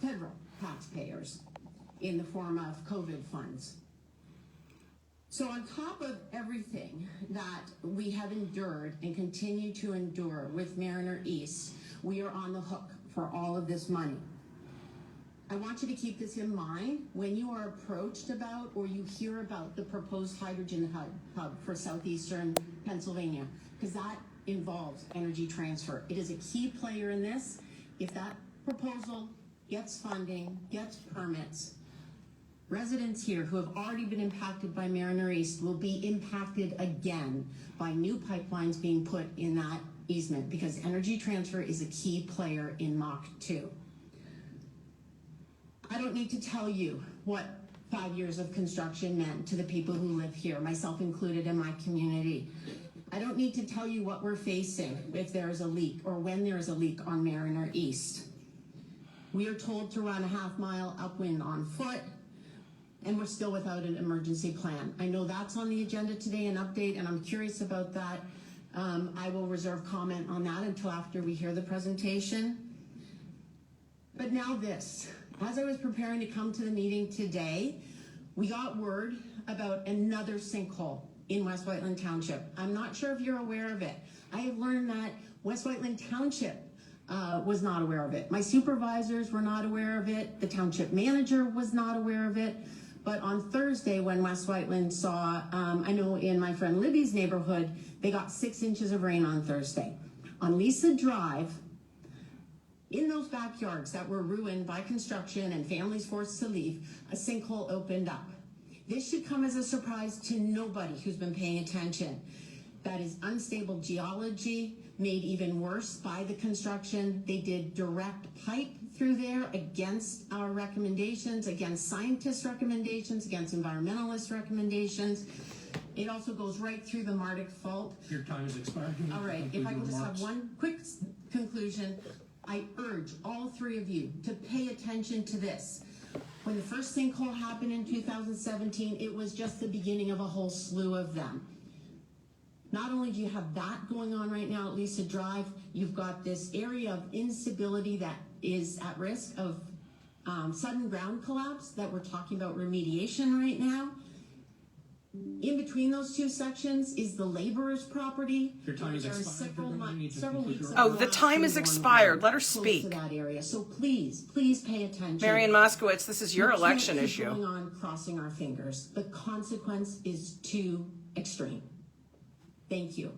federal taxpayers in the form of COVID funds. So on top of everything that we have endured and continue to endure with Mariner East, we are on the hook for all of this money. I want you to keep this in mind when you are approached about or you hear about the proposed hydrogen hub for southeastern Pennsylvania, because that involves Energy Transfer. It is a key player in this. If that proposal gets funding, gets permits, residents here who have already been impacted by Mariner East will be impacted again by new pipelines being put in that easement, because Energy Transfer is a key player in Mach 2. I don't need to tell you what 5 years of construction meant to the people who live here, myself included, in my community. I don't need to tell you what we're facing if there's a leak or when there's a leak on Mariner East. We are told to run a half-mile upwind on foot, and we're still without an emergency plan. I know that's on the agenda today, an update, and I'm curious about that. I will reserve comment on that until after we hear the presentation. But now this. As I was preparing to come to the meeting today, we got word about another sinkhole in West Whiteland Township. I'm not sure if you're aware of it. I have learned that West Whiteland Township was not aware of it. My supervisors were not aware of it. The township manager was not aware of it. But on Thursday, when West Whiteland saw, I know in my friend Libby's neighborhood, they got 6 inches of rain on Thursday. On Lisa Drive, in those backyards that were ruined by construction and families forced to leave, a sinkhole opened up. This should come as a surprise to nobody who's been paying attention. That is unstable geology, made even worse by the construction. They did direct pipe through there against our recommendations, against scientists' recommendations, against environmentalist recommendations. It also goes right through the Martic Fault. Your time has expired. All right, if I can just have one quick conclusion. I urge all 3 of you to pay attention to this. When the first sinkhole happened in 2017, it was just the beginning of a whole slew of them. Not only do you have that going on right now at Lisa Drive, you've got this area of instability that is at risk of sudden ground collapse that we're talking about remediation right now. In between those 2 sections is the laborer's property. Your time is expired. Several weeks. Oh, the time is expired. Let her speak. To that area. So please pay attention. Marian Moskowitz, this is your election keep issue. Going on crossing our fingers. The consequence is too extreme. Thank you.